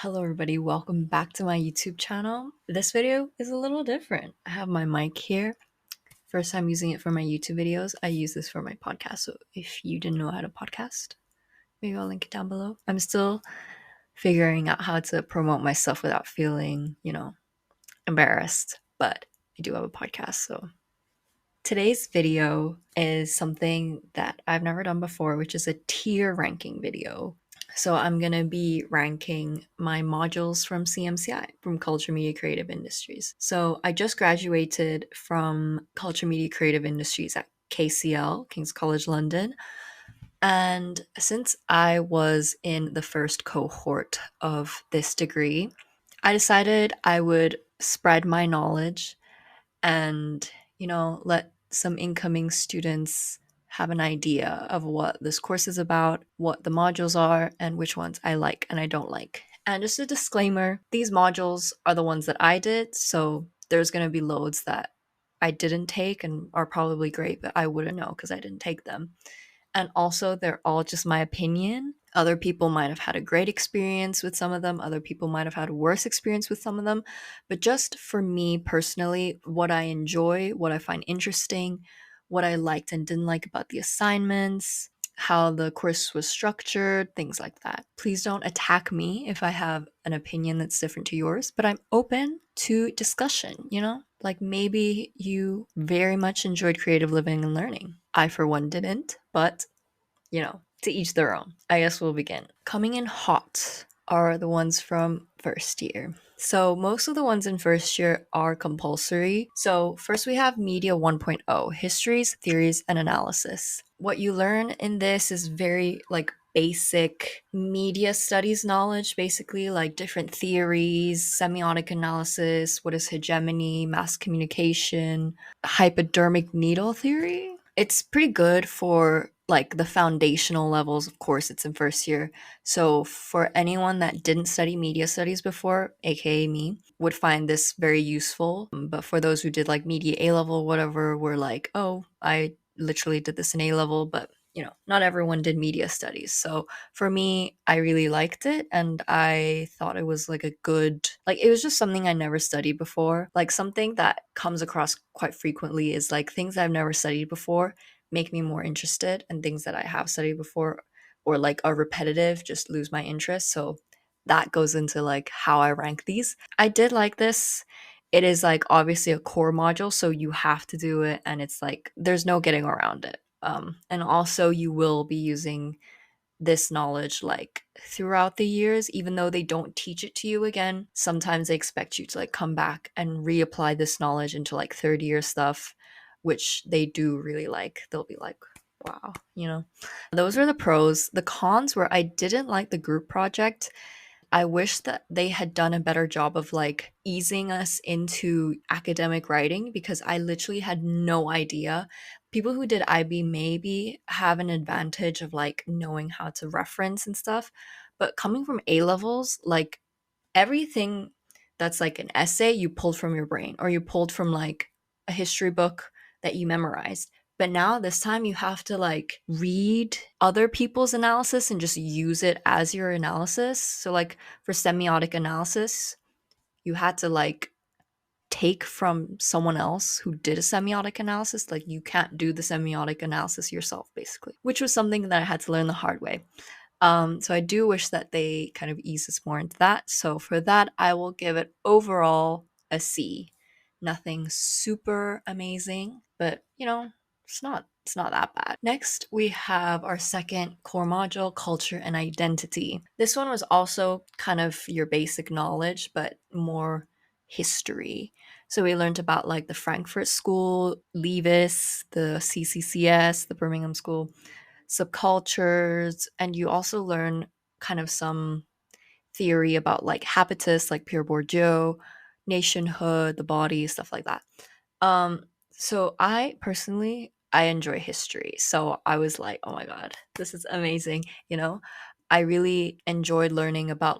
Hello everybody, welcome back to my YouTube channel. This video is a little different. I have my mic here. First time using it for my YouTube videos. I use this for my podcast, so if you didn't know how to podcast, maybe I'll link it down below. I'm still figuring out how to promote myself without feeling, embarrassed, but I do have a podcast, so. Today's video is something that I've never done before, which is a tier ranking video. So I'm going to be ranking my modules from cmci, from Culture Media Creative Industries. So I just graduated from Culture Media Creative Industries at KCL, King's College London. And since I was in the first cohort of this degree, I decided I would spread my knowledge and, let some incoming students have an idea of what this course is about, what the modules are, and which ones I like and I don't like. And just a disclaimer, these modules are the ones that I did, so there's going to be loads that I didn't take and are probably great, but I wouldn't know because I didn't take them. And also, they're all just my opinion. Other people might have had a great experience with some of them. Other people might have had a worse experience with some of them. But just for me personally, what I enjoy, what I find interesting, what I liked and didn't like about the assignments, how the course was structured, things like that. Please don't attack me if I have an opinion that's different to yours, but I'm open to discussion, Like maybe you very much enjoyed creative living and learning. I, for one, didn't, but to each their own. I guess we'll begin. Coming in hot are the ones from first year. So most of the ones in first year are compulsory. So first we have Media 1.0, histories, theories, and analysis. What you learn in this is very basic media studies knowledge, basically like different theories, semiotic analysis, what is hegemony, mass communication, hypodermic needle theory. It's pretty good for the foundational levels. Of course, it's in first year. So for anyone that didn't study media studies before, aka me, would find this very useful. But for those who did media A level, whatever, were like, oh, I literally did this in A level, but not everyone did media studies. So for me, I really liked it and I thought it was it was just something I never studied before. Something that comes across quite frequently is things I've never studied before make me more interested, and things that I have studied before or are repetitive just lose my interest. So that goes into how I rank these. I did like this. It is obviously a core module, so you have to do it, and it's there's no getting around it. And also you will be using this knowledge throughout the years, even though they don't teach it to you again. Sometimes they expect you to come back and reapply this knowledge into third year stuff, which they do really like. They'll be like, wow, Those are the pros. The cons were I didn't like the group project. I wish that they had done a better job of easing us into academic writing, because I literally had no idea. People who did IB maybe have an advantage of knowing how to reference and stuff. But coming from A levels, everything that's an essay you pulled from your brain, or you pulled from a history book that you memorized. But now this time you have to read other people's analysis and just use it as your analysis. So for semiotic analysis, you had to take from someone else who did a semiotic analysis. You can't do the semiotic analysis yourself, basically, which was something that I had to learn the hard way. So I do wish that they kind of ease us more into that. So for that, I will give it overall a C. Nothing super amazing, but it's not that bad. Next, we have our second core module, culture and identity. This one was also kind of your basic knowledge, but more history. So we learned about the Frankfurt School, Leavis, the CCCS, the Birmingham School, subcultures, and you also learn kind of some theory about habitus, like Pierre Bourdieu, nationhood, the body, stuff like that. So I personally, I enjoy history. So I was like, oh my God, this is amazing. I really enjoyed learning about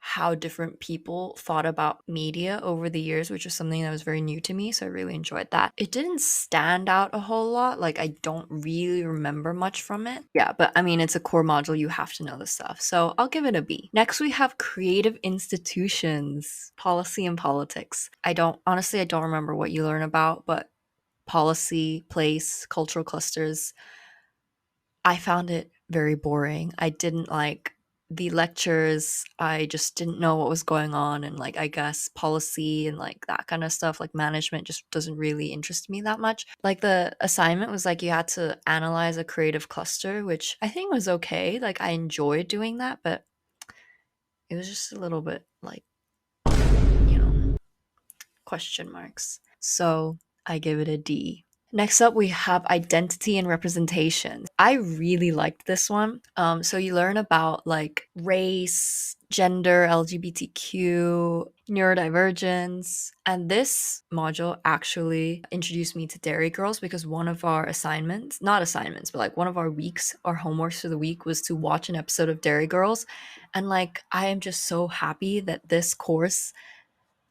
how different people thought about media over the years, which was something that was very new to me. So I really enjoyed that. It didn't stand out a whole lot. Like, I don't really remember much from it. Yeah, but I mean, it's a core module. You have to know this stuff. So I'll give it a B. Next, we have creative institutions, policy and politics. Honestly, I don't remember what you learn about, but policy, place, cultural clusters, I found it very boring. I didn't like the lectures. I just didn't know what was going on. And like, I guess policy and like that kind of stuff, like management, just doesn't really interest me that much. Like, the assignment was like you had to analyze a creative cluster, which I think was okay. Like, I enjoyed doing that, but it was just a little bit like, question marks. So I give it a D. Next up, we have identity and representation. I really liked this one. So you learn about like race, gender, LGBTQ, neurodivergence. And this module actually introduced me to Dairy Girls because one of our assignments, not assignments, but like one of our weeks, our homeworks for the week was to watch an episode of Dairy Girls. And like, I am just so happy that this course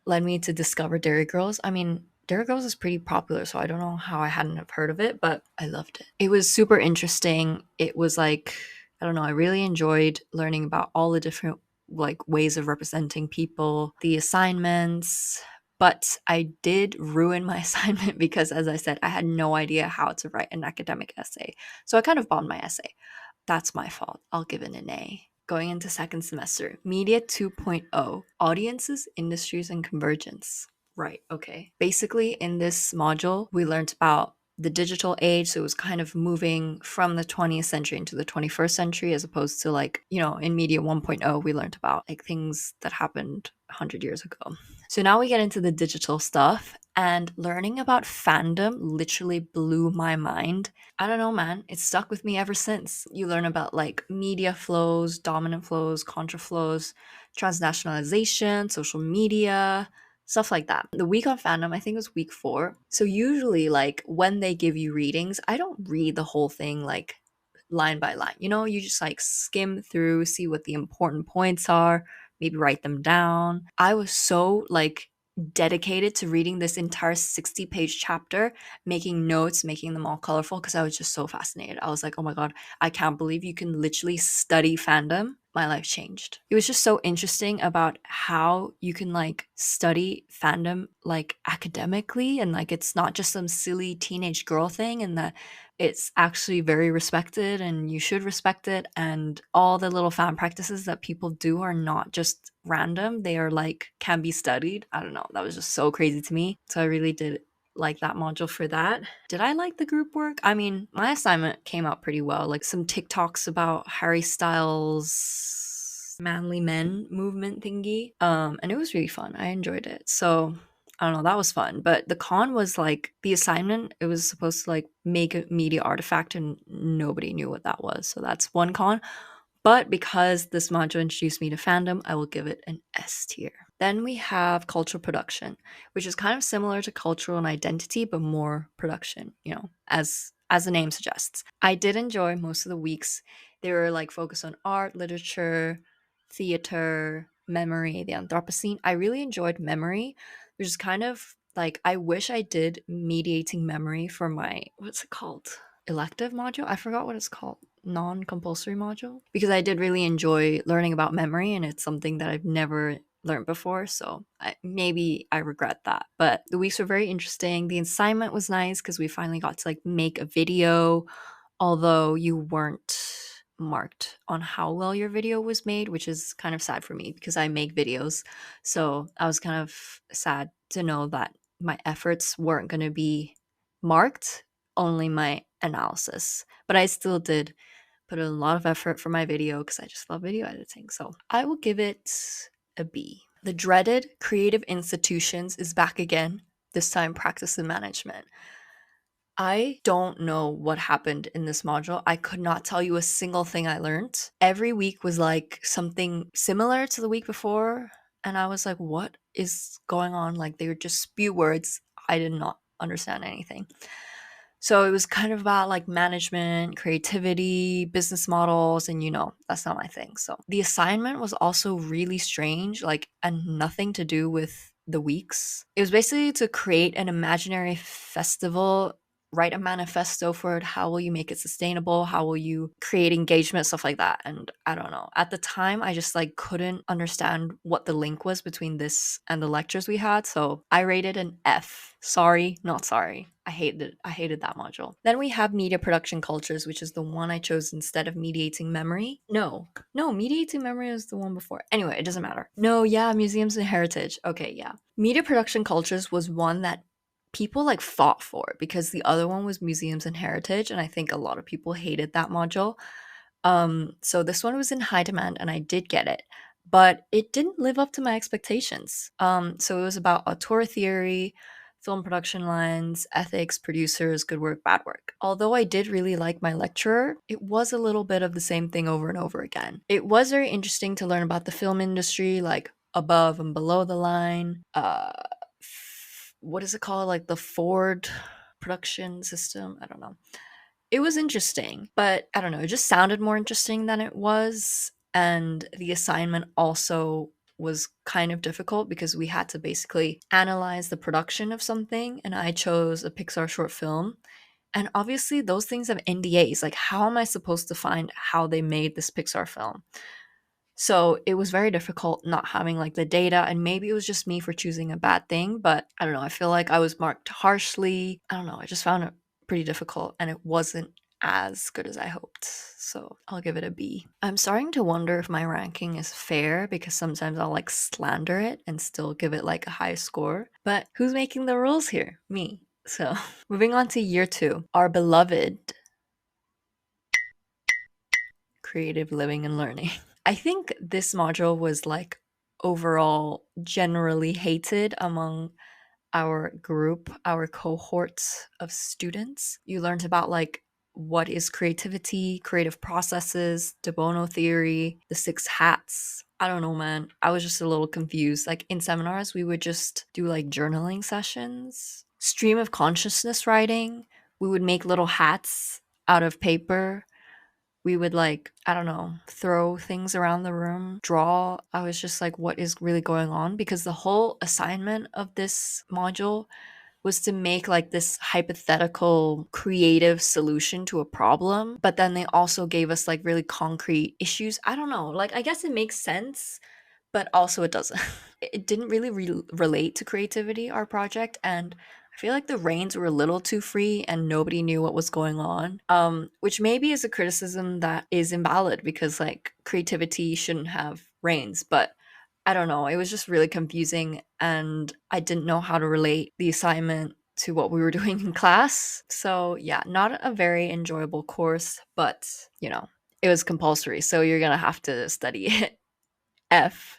led me to discover Dairy Girls. I mean, Dairy Girls is pretty popular, so I don't know how I hadn't have heard of it, but I loved it. It was super interesting. It was like, I don't know, I really enjoyed learning about all the different like ways of representing people, the assignments, but I did ruin my assignment because, as I said, I had no idea how to write an academic essay. So I kind of bombed my essay. That's my fault. I'll give it an A. Going into second semester, Media 2.0, Audiences, Industries, and Convergence. Right, okay. Basically, in this module, we learned about the digital age. So it was kind of moving from the 20th century into the 21st century, as opposed to like, in Media 1.0, we learned about like things that happened 100 years ago. So now we get into the digital stuff, and learning about fandom literally blew my mind. I don't know, man. It's stuck with me ever since. You learn about like media flows, dominant flows, contra flows, transnationalization, social media, stuff like that. The week on fandom, I think it was week 4. So usually, like when they give you readings, I don't read the whole thing like line by line. You just like skim through, see what the important points are, maybe write them down. I was so like dedicated to reading this entire 60-page chapter, making notes, making them all colorful because I was just so fascinated. I was like, oh my God, I can't believe you can literally study fandom. My life changed. It was just so interesting about how you can like study fandom like academically, and like it's not just some silly teenage girl thing, and that it's actually very respected and you should respect it. And all the little fan practices that people do are not just random, they are like can be studied. I don't know, that was just so crazy to me. So I really did like that module for that. Did I like the group work? I mean, my assignment came out pretty well. Like some TikToks about Harry Styles' manly men movement thingy. And it was really fun. I enjoyed it. So I don't know, that was fun. But the con was like the assignment, it was supposed to like make a media artifact and nobody knew what that was. So that's one con. But because this module introduced me to fandom, I will give it an S tier. Then we have cultural production, which is kind of similar to cultural and identity, but more production, as the name suggests. I did enjoy most of the weeks. They were like focused on art, literature, theater, memory, the Anthropocene. I really enjoyed memory, which is kind of like, I wish I did mediating memory for my, what's it called? Elective module? I forgot what it's called. Non-compulsory module. Because I did really enjoy learning about memory, and it's something that I've never learned before. So maybe I regret that. But the weeks were very interesting. The assignment was nice because we finally got to like make a video, although you weren't marked on how well your video was made, which is kind of sad for me because I make videos. So I was kind of sad to know that my efforts weren't going to be marked, only my analysis. But I still did put in a lot of effort for my video because I just love video editing. So I will give it a B. The dreaded creative institutions is back again, this time practice and management. I don't know what happened in this module. I could not tell you a single thing I learned. Every week was like something similar to the week before. And I was like, what is going on? Like, they would just spew words. I did not understand anything. So it was kind of about like management, creativity, business models, and that's not my thing. So the assignment was also really strange, like, and nothing to do with the weeks. It was basically to create an imaginary festival, write a manifesto for it. How will you make it sustainable? How will you create engagement, stuff like that? And I don't know. At the time, I just like couldn't understand what the link was between this and the lectures we had. So I rated an F. Sorry, not sorry. I hated that module. Then we have media production cultures, which is the one I chose instead of mediating memory. No, mediating memory is the one before. Anyway, it doesn't matter. No, yeah, museums and heritage. Okay, yeah. Media production cultures was one that people like fought for because the other one was museums and heritage, and I think a lot of people hated that module. So this one was in high demand and I did get it, but it didn't live up to my expectations. So it was about auteur theory, film production lines, ethics, producers, good work, bad work. Although I did really like my lecturer, it was a little bit of the same thing over and over again. It was very interesting to learn about the film industry, like above and below the line. What is it called? Like the Ford production system? I don't know. It was interesting, but I don't know, it just sounded more interesting than it was. And the assignment also was kind of difficult because we had to basically analyze the production of something, and I chose a Pixar short film. And obviously, those things have NDAs. Like, how am I supposed to find how they made this Pixar film? So it was very difficult not having like the data, and maybe it was just me for choosing a bad thing, but I don't know. I feel like I was marked harshly. I don't know. I just found it pretty difficult and it wasn't as good as I hoped. So I'll give it a B. I'm starting to wonder if my ranking is fair because sometimes I'll like slander it and still give it like a high score. But who's making the rules here? Me. So moving on to year two, our beloved creative living and learning. I think this module was like overall generally hated among our group, our cohort of students. You learned about like what is creativity, creative processes, de Bono theory, the six hats. I don't know, man. I was just a little confused. Like in seminars, we would just do like journaling sessions, stream of consciousness writing. We would make little hats out of paper. We would like, I don't know, throw things around the room, draw. I was just like, what is really going on? Because the whole assignment of this module was to make like this hypothetical creative solution to a problem, but then they also gave us like really concrete issues. I don't know, like I guess it makes sense, but also it doesn't. It didn't really relate to creativity, our project, and I feel like the reins were a little too free and nobody knew what was going on. Which maybe is a criticism that is invalid because like creativity shouldn't have reins, but I don't know. It was just really confusing and I didn't know how to relate the assignment to what we were doing in class. So, yeah, not a very enjoyable course, but it was compulsory. So you're going to have to study it. F.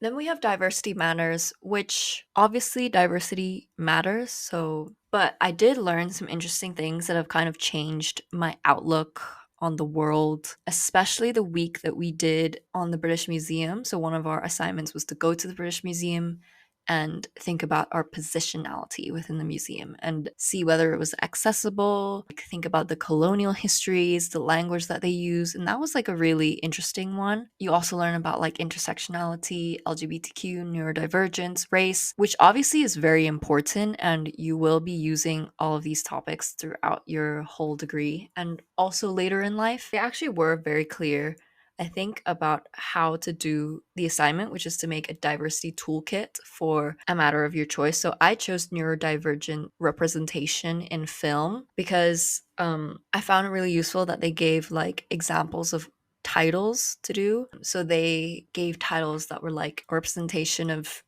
Then we have diversity matters, which obviously diversity matters. So, but I did learn some interesting things that have kind of changed my outlook on the world, especially the week that we did on the British Museum. So, one of our assignments was to go to the British Museum and think about our positionality within the museum and see whether it was accessible, like think about the colonial histories, the language that they use. And that was like a really interesting one. You also learn about like intersectionality, LGBTQ, neurodivergence, race, which obviously is very important. And you will be using all of these topics throughout your whole degree and also later in life. They actually were very clear, I think, about how to do the assignment, which is to make a diversity toolkit for a matter of your choice. So I chose neurodivergent representation in film because I found it really useful that they gave like examples of titles to do. So they gave titles that were like representation of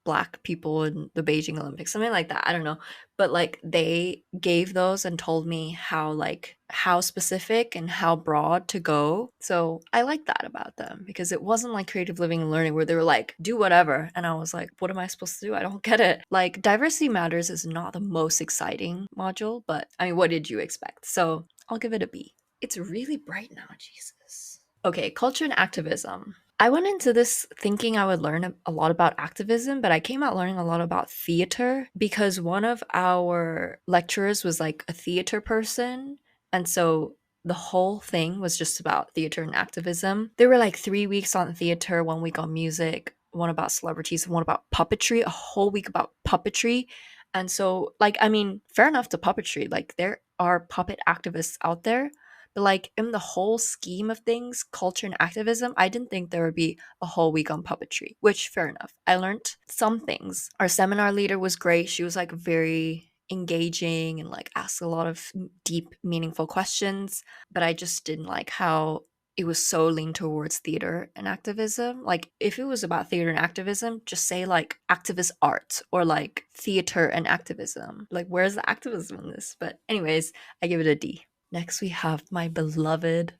Black people in the Beijing Olympics, something like that. I don't know. But like they gave those and told me how specific and how broad to go. So I like that about them because it wasn't like creative living and learning where they were like, do whatever. And I was like, what am I supposed to do? I don't get it. Like diversity matters is not the most exciting module, but I mean, what did you expect? So I'll give it a B. It's really bright now, Jesus. Okay, culture and activism. I went into this thinking I would learn a lot about activism, but I came out learning a lot about theater because one of our lecturers was like a theater person. And so the whole thing was just about theater and activism. There were like 3 weeks on theater, 1 week on music, one about celebrities, and one about puppetry, a whole week about puppetry. And so, like, I mean, fair enough to puppetry. Like, there are puppet activists out there, but like in the whole scheme of things, culture and activism, I didn't think there would be a whole week on puppetry, which fair enough. I learned some things. Our seminar leader was great. She was like very engaging and like asked a lot of deep, meaningful questions. But I just didn't like how it was so leaned towards theater and activism. Like, if it was about theater and activism, just say like activist art or like theater and activism. Like, where's the activism in this? But, anyways, I give it a D. Next, we have my beloved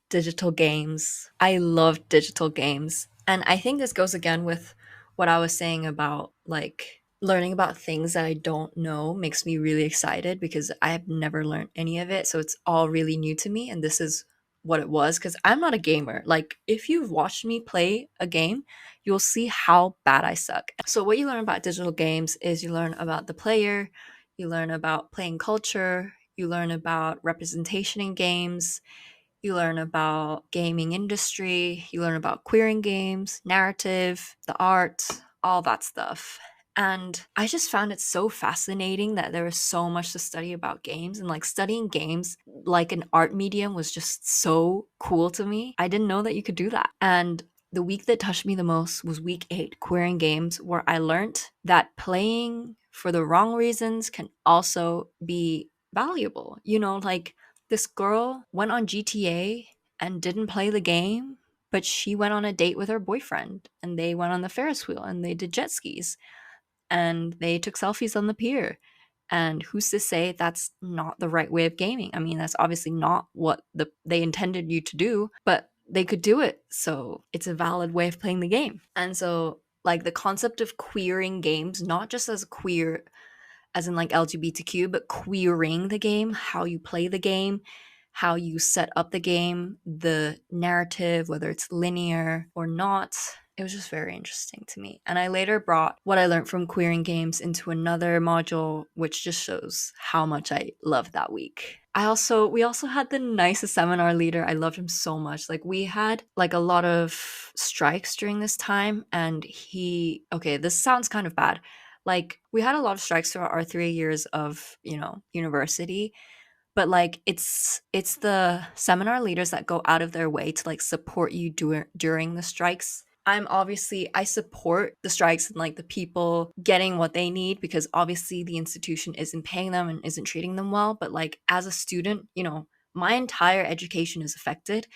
digital games. I love digital games. And I think this goes again with what I was saying about like learning about things that I don't know makes me really excited because I have never learned any of it. So it's all really new to me. And this is what it was because I'm not a gamer. Like, if you've watched me play a game, you'll see how bad I suck. So, what you learn about digital games is you learn about the player, you learn about playing culture, you learn about representation in games, you learn about gaming industry, you learn about queering games, narrative, the art, all that stuff. And I just found it so fascinating that there was so much to study about games, and like studying games like an art medium was just so cool to me. I didn't know that you could do that. And the week that touched me the most was week 8, queering games, where I learned that playing for the wrong reasons can also be valuable. You know, like this girl went on GTA and didn't play the game, but she went on a date with her boyfriend and they went on the Ferris wheel and they did jet skis and they took selfies on the pier. And who's to say that's not the right way of gaming? I mean, that's obviously not what they intended you to do, but they could do it. So it's a valid way of playing the game. And so, like, the concept of queering games, not just as queer as in like LGBTQ, but queering the game, how you play the game, how you set up the game, the narrative, whether it's linear or not. It was just very interesting to me. And I later brought what I learned from queering games into another module, which just shows how much I loved that week. We also had the nicest seminar leader. I loved him so much. Like, we had like a lot of strikes during this time, and okay, this sounds kind of bad. Like, we had a lot of strikes throughout our 3 years of, university, but like it's the seminar leaders that go out of their way to like support you during the strikes. I support the strikes and like the people getting what they need because obviously the institution isn't paying them and isn't treating them well, but like as a student, my entire education is affected.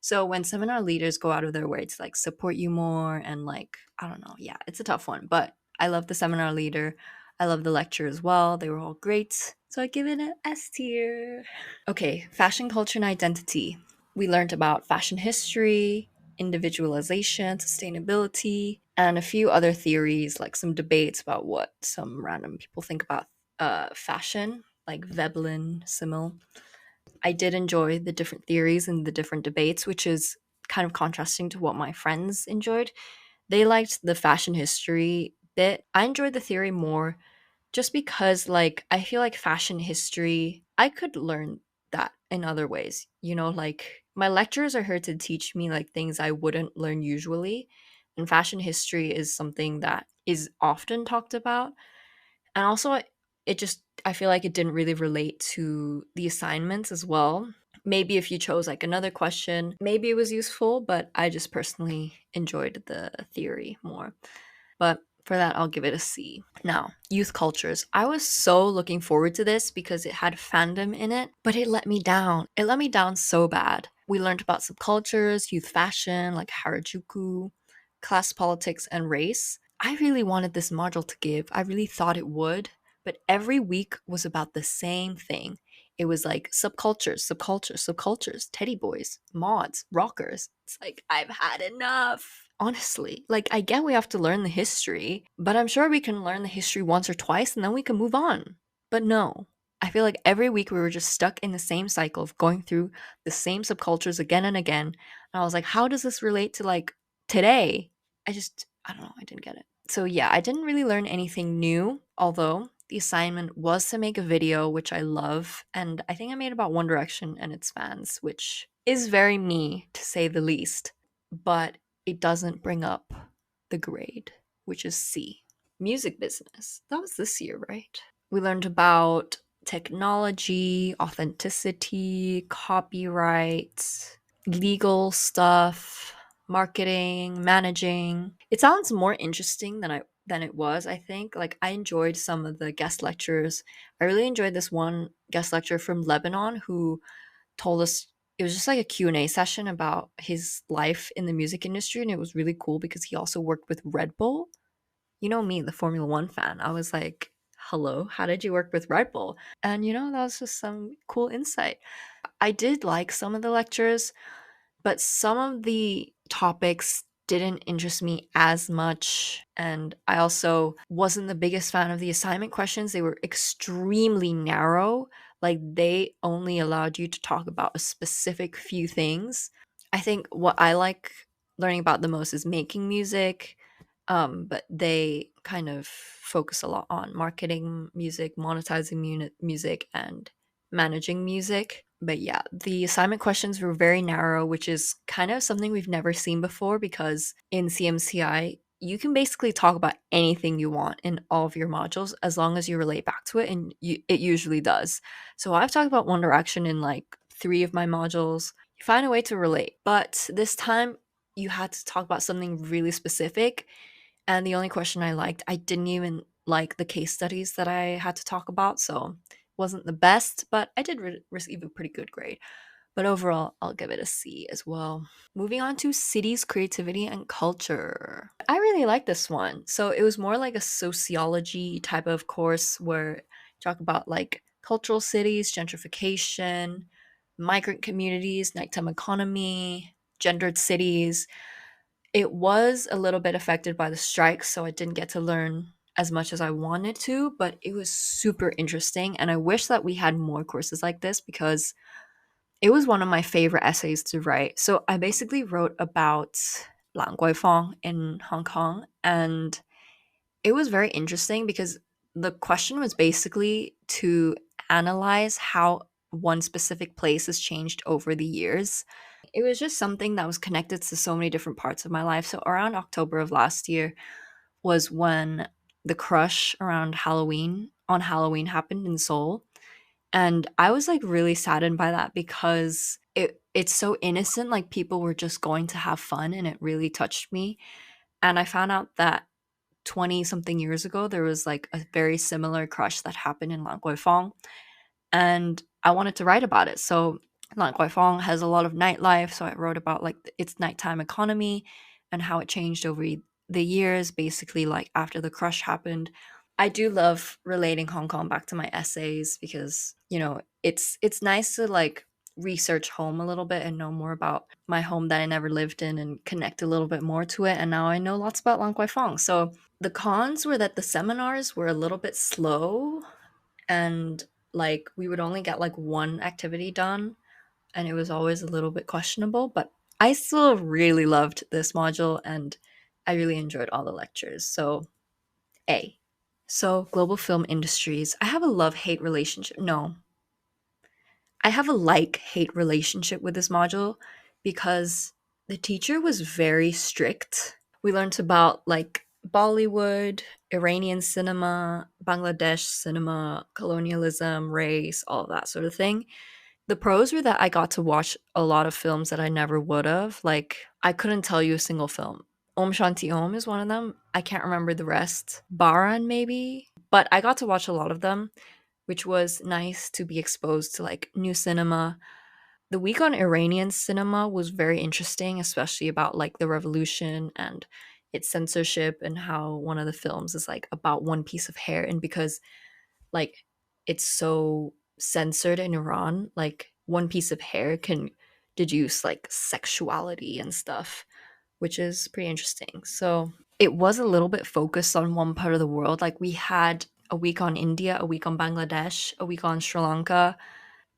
So when seminar leaders go out of their way to like support you more and like, I don't know, yeah, it's a tough one, but I love the seminar leader. I love the lecture as well. They were all great. So I give it an S tier. Okay, fashion culture and identity. We learned about fashion history, individualization, sustainability, and a few other theories, like some debates about what some random people think about fashion, like Veblen, Simmel. I did enjoy the different theories and the different debates, which is kind of contrasting to what my friends enjoyed. They liked the fashion history bit. I enjoyed the theory more just because, like, I feel like fashion history, I could learn that in other ways. Like, my lecturers are here to teach me like things I wouldn't learn usually. And fashion history is something that is often talked about. And also, I feel like it didn't really relate to the assignments as well. Maybe if you chose like another question, maybe it was useful, but I just personally enjoyed the theory more. But for that, I'll give it a C. Now, youth cultures. I was so looking forward to this because it had fandom in it, but it let me down. It let me down so bad. We learned about subcultures, youth fashion, like Harajuku, class politics, and race. I really wanted this module to give. I really thought it would, but every week was about the same thing. It was like subcultures, teddy boys, mods, rockers. It's like, I've had enough. Honestly, like, I get we have to learn the history, but I'm sure we can learn the history once or twice and then we can move on. But no. I feel like every week we were just stuck in the same cycle of going through the same subcultures again and again. And I was like, how does this relate to like today? I don't know, I didn't get it. So yeah, I didn't really learn anything new, although the assignment was to make a video, which I love. And I think I made about One Direction and its fans, which is very me to say the least. But it doesn't bring up the grade, which is C. Music business. That was this year, right? We learned about technology, authenticity, copyright, legal stuff, marketing, managing. It sounds more interesting than it was, I think. Like I enjoyed some of the guest lectures. I really enjoyed this one guest lecturer from Lebanon who told us it was just like a Q&A session about his life in the music industry, and it was really cool because he also worked with Red Bull. You know me, the Formula One fan. I was like, hello, how did you work with Red Bull? And that was just some cool insight. I did like some of the lectures, but some of the topics didn't interest me as much. And I also wasn't the biggest fan of the assignment questions. They were extremely narrow. Like they only allowed you to talk about a specific few things. I think what I like learning about the most is making music. But they kind of focus a lot on marketing music, monetizing music, and managing music. But yeah, the assignment questions were very narrow, which is kind of something we've never seen before because in CMCI, you can basically talk about anything you want in all of your modules as long as you relate back to it, and it usually does. So I've talked about One Direction in like 3 of my modules. You find a way to relate, but this time you had to talk about something really specific. And the only question I liked, I didn't even like the case studies that I had to talk about, so wasn't the best, but I did receive a pretty good grade. But overall, I'll give it a C as well. Moving on to cities, creativity, and culture. I really like this one. So it was more like a sociology type of course where talk about like cultural cities, gentrification, migrant communities, nighttime economy, gendered cities. It was a little bit affected by the strikes, so I didn't get to learn as much as I wanted to, but it was super interesting. And I wish that we had more courses like this because it was one of my favorite essays to write. So I basically wrote about Lang Guifang in Hong Kong, and it was very interesting because the question was basically to analyze how one specific place has changed over the years. It was just something that was connected to so many different parts of my life. So around October of last year was when the crush around Halloween happened in Seoul. And I was like really saddened by that because it's so innocent, like people were just going to have fun, and it really touched me. And I found out that 20 something years ago there was like a very similar crush that happened in Lan Guifang, and I wanted to write about it. So Lan Guifang has a lot of nightlife, so I wrote about like its nighttime economy and how it changed over the years, basically like after the crush happened. I do love relating Hong Kong back to my essays because, it's nice to like research home a little bit and know more about my home that I never lived in and connect a little bit more to it. And now I know lots about Lan Guifang. So the cons were that the seminars were a little bit slow, and like we would only get like one activity done, and it was always a little bit questionable, but I still really loved this module and I really enjoyed all the lectures. So A. So global film industries. I have a love-hate relationship. No, I have a like-hate relationship with this module because the teacher was very strict. We learned about like Bollywood, Iranian cinema, Bangladesh cinema, colonialism, race, all of that sort of thing. The pros were that I got to watch a lot of films that I never would have. Like, I couldn't tell you a single film. Om Shanti Om is one of them. I can't remember the rest. Baran, maybe. But I got to watch a lot of them, which was nice to be exposed to like new cinema. The week on Iranian cinema was very interesting, especially about like the revolution and its censorship, and how one of the films is like about one piece of hair. And because like it's so censored in Iran, like one piece of hair can deduce like sexuality and stuff, which is pretty interesting. So it was a little bit focused on one part of the world. Like we had a week on India, a week on Bangladesh, a week on Sri Lanka.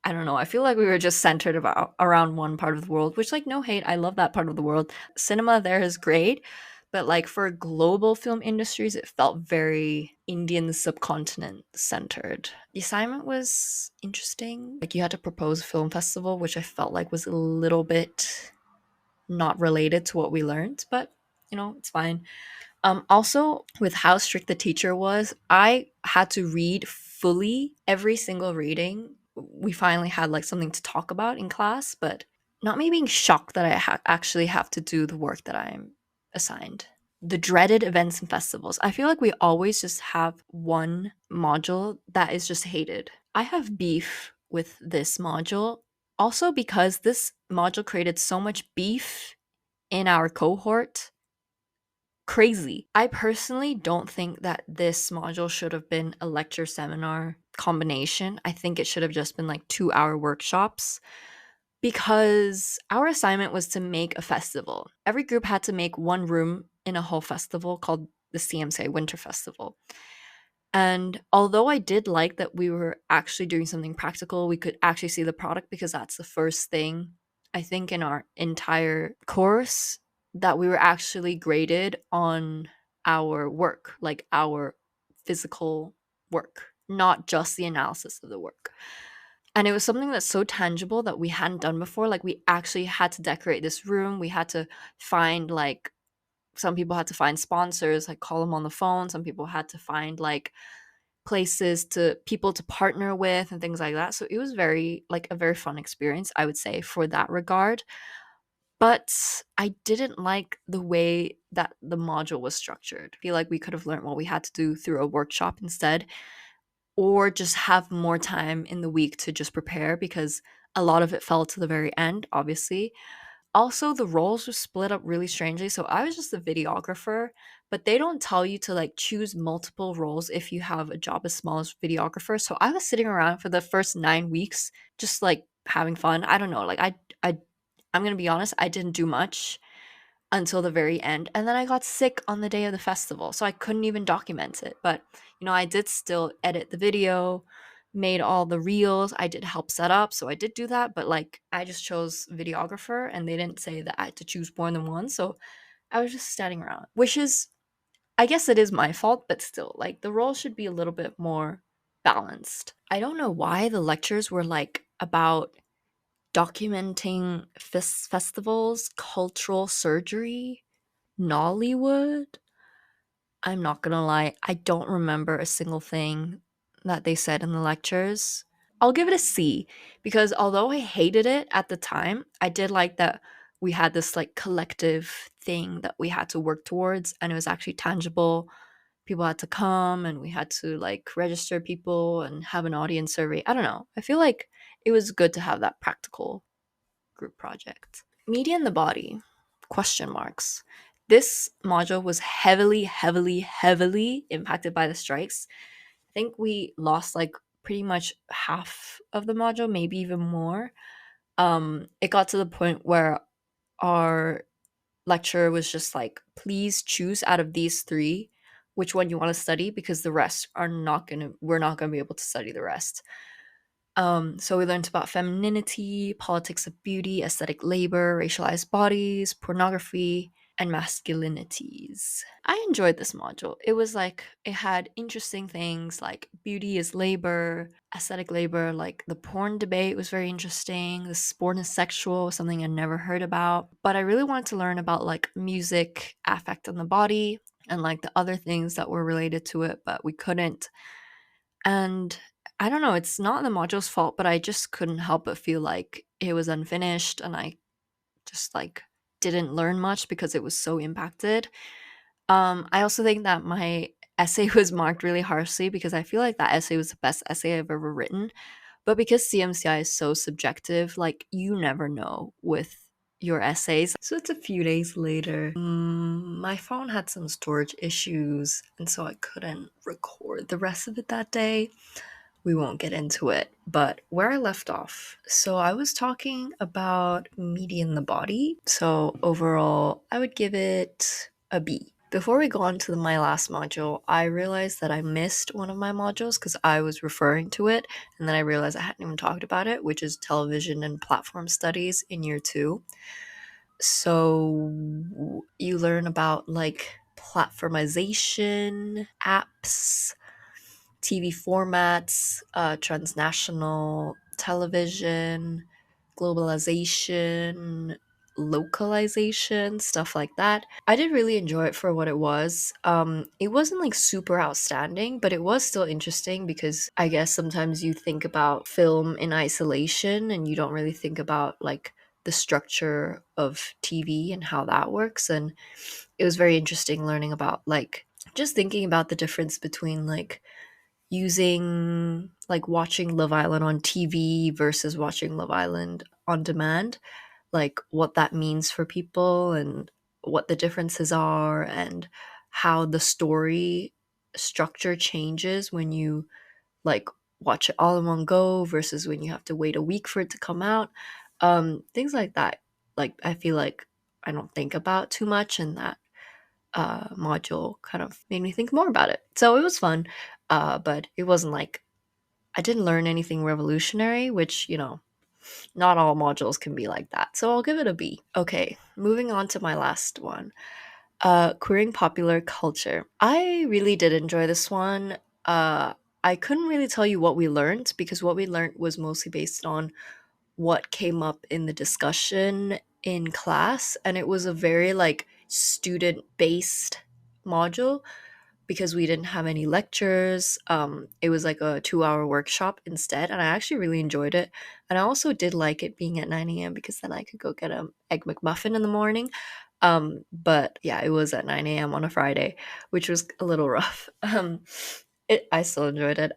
I don't know. I feel like we were just centered about around one part of the world, which, like, no hate. I love that part of the world. Cinema there is great, but like for global film industries, it felt very Indian subcontinent centered. The assignment was interesting. Like, you had to propose a film festival, which I felt like was a little bit not related to what we learned, but it's fine. Also, with how strict the teacher was, I had to read fully every single reading. We finally had like something to talk about in class, but not me being shocked that I actually have to do the work that I'm assigned. The dreaded events and festivals. I feel like we always just have one module that is just hated. I have beef with this module, also because this module created so much beef in our cohort. Crazy. I personally don't think that this module should have been a lecture seminar combination. I think it should have just been like 2-hour workshops because our assignment was to make a festival. Every group had to make one room in a whole festival called the cmci Winter Festival. And although I did like that we were actually doing something practical, we could actually see the product, because that's the first thing I think in our entire course, that we were actually graded on our work, like our physical work, not just the analysis of the work. And it was something that's so tangible that we hadn't done before. Like, we actually had to decorate this room. We had to find, like, some people had to find sponsors, like call them on the phone. Some people had to find like places to people to partner with and things like that. So it was very like a very fun experience, I would say, for that regard. But I didn't like the way that the module was structured. I feel like we could have learned what we had to do through a workshop instead, or just have more time in the week to just prepare, because a lot of it fell to the very end, obviously. Also, the roles were split up really strangely. So I was just a videographer, but they don't tell you to like choose multiple roles if you have a job as small as videographer. So I was sitting around for the first 9 weeks, just like having fun. I don't know. Like, I'm gonna be honest, I didn't do much until the very end. And then I got sick on the day of the festival, so I couldn't even document it. But, I did still edit the video, made all the reels, I did help set up, so I did do that. But like, I just chose videographer and they didn't say that I had to choose more than one. So I was just standing around, which is, I guess it is my fault, but still, like, the role should be a little bit more balanced. I don't know why the lectures were like about documenting festivals, cultural surgery, Nollywood. I'm not gonna lie, I don't remember a single thing that they said in the lectures. I'll give it a C, because although I hated it at the time, I did like that we had this like collective thing that we had to work towards, and it was actually tangible. People had to come and we had to like register people and have an audience survey. I don't know. I feel like it was good to have that practical group project. Media in the body, question marks. This module was heavily, heavily, heavily impacted by the strikes. I think we lost like pretty much half of the module, maybe even more. It got to the point where our lecturer was just like, please choose out of these three which one you want to study, because the rest we're not gonna be able to study the rest. So we learned about femininity, politics of beauty, aesthetic labor, racialized bodies, pornography, and masculinities. I enjoyed this module. It was like, it had interesting things like beauty is labor, aesthetic labor, like the porn debate was very interesting. The sport is sexual, something I never heard about. But I really wanted to learn about like music, affect on the body, and like the other things that were related to it, but we couldn't. And I don't know, it's not the module's fault, but I just couldn't help but feel like it was unfinished and I just like didn't learn much because it was so impacted. I also think that my essay was marked really harshly because I feel like that essay was the best essay I've ever written. But because CMCI is so subjective, like, you never know with your essays. So it's a few days later. My phone had some storage issues, and so I couldn't record the rest of it that day. We won't get into it, but where I left off. So I was talking about media in the body. So overall, I would give it a B. Before we go on to my last module, I realized that I missed one of my modules because I was referring to it, and then I realized I hadn't even talked about it, which is television and platform studies in year two. So you learn about like platformization, apps, TV formats, transnational television, globalization, localization, stuff like that. I did really enjoy it for what it was. It wasn't like super outstanding, but it was still interesting because I guess sometimes you think about film in isolation and you don't really think about like the structure of TV and how that works. And it was very interesting learning about like just thinking about the difference between like using like watching Love Island on TV versus watching Love Island on demand, like what that means for people and what the differences are and how the story structure changes when you like watch it all in one go versus when you have to wait a week for it to come out. Things like that. Like I feel like I don't think about too much, and that module kind of made me think more about it. So it was fun, but it wasn't like I didn't learn anything revolutionary, which, you know, not all modules can be like that. So I'll give it a B. Okay, moving on to my last one. Queering popular culture. I really did enjoy this one. Uh, I couldn't really tell you what we learned because what we learned was mostly based on what came up in the discussion in class, and it was a very like student based module because we didn't have any lectures. It was like a 2 hour workshop instead, and I actually really enjoyed it. And I also did like it being at 9 a.m. because then I could go get an egg McMuffin in the morning. But yeah, it was at 9 a.m. on a Friday, which was a little rough. I still enjoyed it.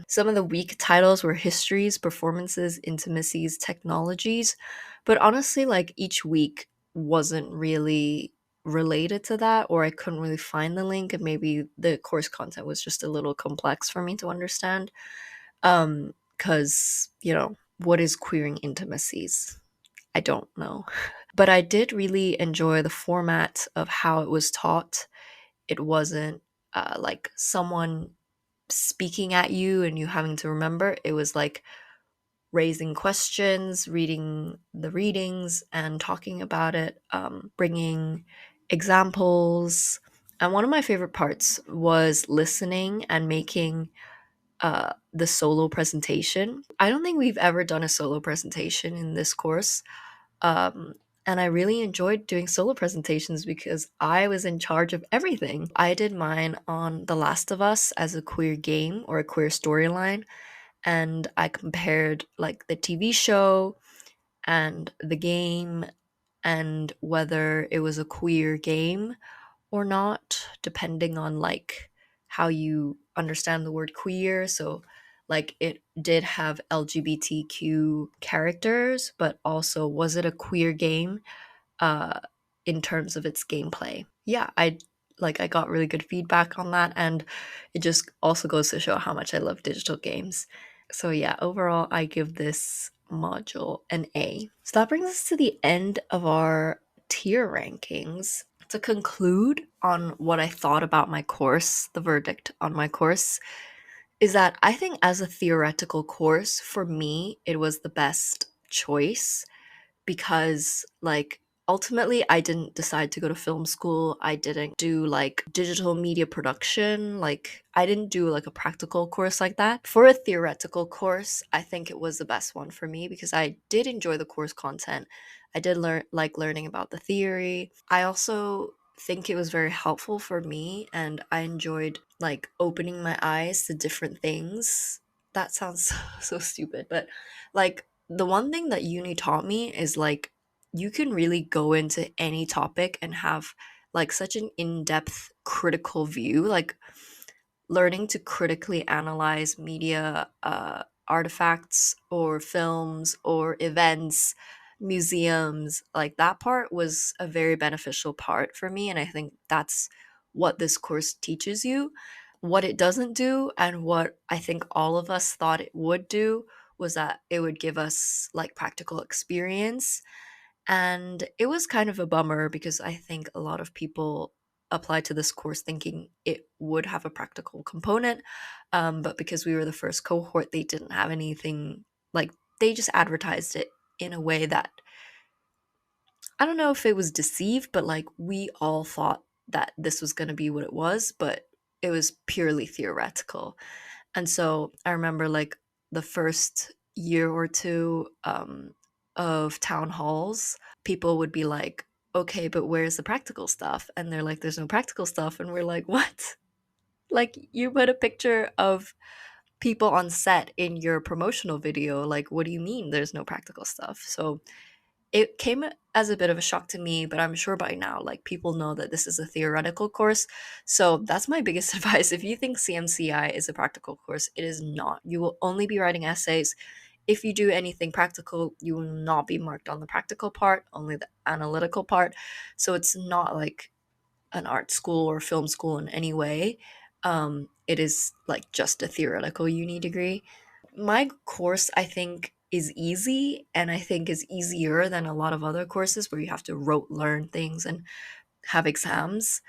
Some of the weak titles were histories, performances, intimacies, technologies, but honestly, like each week wasn't really related to that, or I couldn't really find the link, and maybe the course content was just a little complex for me to understand. Because you know, what is queering intimacies? I don't know. But I did really enjoy the format of how it was taught. It wasn't like someone speaking at you and you having to remember. It was like raising questions, reading the readings, and talking about it, bringing examples. And one of my favorite parts was listening and making the solo presentation. I don't think we've ever done a solo presentation in this course. Um, and I really enjoyed doing solo presentations because I was in charge of everything. I did mine on The Last of Us as a queer game or a queer storyline, and I compared like the TV show and the game and whether it was a queer game or not, depending on like how you understand the word queer. So like it did have LGBTQ characters, but also was it a queer game uh in terms of its gameplay? Yeah, I got really good feedback on that, and it just also goes to show how much I love digital games. So yeah, overall I give this module an A. So that brings us to the end of our tier rankings. To conclude on what I thought about my course, the verdict on my course is that I think as a theoretical course, for me, it was the best choice because like ultimately I didn't decide to go to film school. I didn't do like digital media production. Like I didn't do like a practical course like that. For a theoretical course, I think it was the best one for me because I did enjoy the course content. I did learning about the theory. I also think it was very helpful for me, and I enjoyed like opening my eyes to different things. That sounds so stupid, but like the one thing that uni taught me is like you can really go into any topic and have like such an in-depth critical view, like learning to critically analyze media artifacts or films or events, museums. Like that part was a very beneficial part for me, and I think that's what this course teaches you. What it doesn't do, and what I think all of us thought it would do, was that it would give us like practical experience. And it was kind of a bummer because I think a lot of people applied to this course thinking it would have a practical component. But because we were the first cohort, they didn't have anything, like, they just advertised it in a way that, I don't know if it was deceived, but like we all thought that this was going to be what it was, but it was purely theoretical. And so I remember like the first year or two of town halls, people would be like, okay, but where's the practical stuff? And they're like, there's no practical stuff. And we're like, what? Like, you put a picture of people on set in your promotional video. Like, what do you mean there's no practical stuff? So it came as a bit of a shock to me, but I'm sure by now, like, people know that this is a theoretical course. So that's my biggest advice. If you think CMCI is a practical course, it is not. You will only be writing essays. If you do anything practical, you will not be marked on the practical part, only the analytical part. So it's not like an art school or film school in any way. It is like just a theoretical uni degree. My course, I think, is easy, and I think is easier than a lot of other courses where you have to rote learn things and have exams.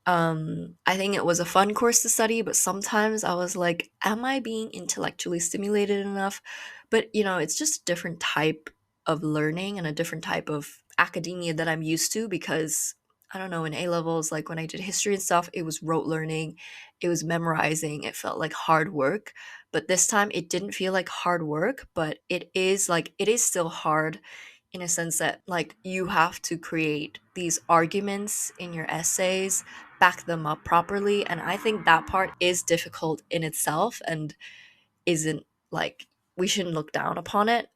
I think it was a fun course to study, but sometimes I was like, am I being intellectually stimulated enough? But it's just a different type of learning and a different type of academia that I'm used to, because I don't know, in A levels, like when I did history and stuff, it was rote learning, it was memorizing, it felt like hard work. But this time it didn't feel like hard work, but it is still hard in a sense that like you have to create these arguments in your essays, back them up properly, and I think that part is difficult in itself and isn't like, we shouldn't look down upon it.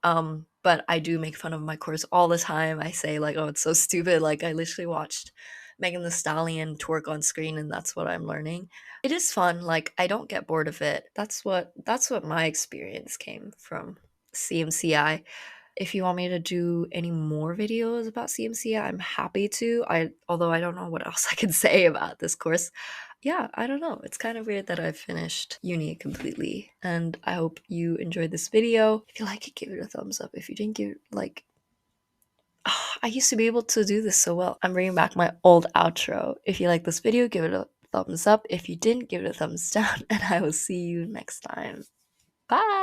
But I do make fun of my course all the time. I say like, oh, it's so stupid. Like, I literally watched Megan the Stallion twerk on screen and that's what I'm learning. It is fun. Like, I don't get bored of it. That's what my experience came from CMCI. If you want me to do any more videos about CMCI, I'm happy to. Although I don't know what else I can say about this course. Yeah, I don't know. It's kind of weird that I've finished uni completely. And I hope you enjoyed this video. If you like it, give it a thumbs up. If you didn't, give it, like, I used to be able to do this so well. I'm bringing back my old outro. If you like this video, give it a thumbs up. If you didn't, give it a thumbs down. And I will see you next time. Bye!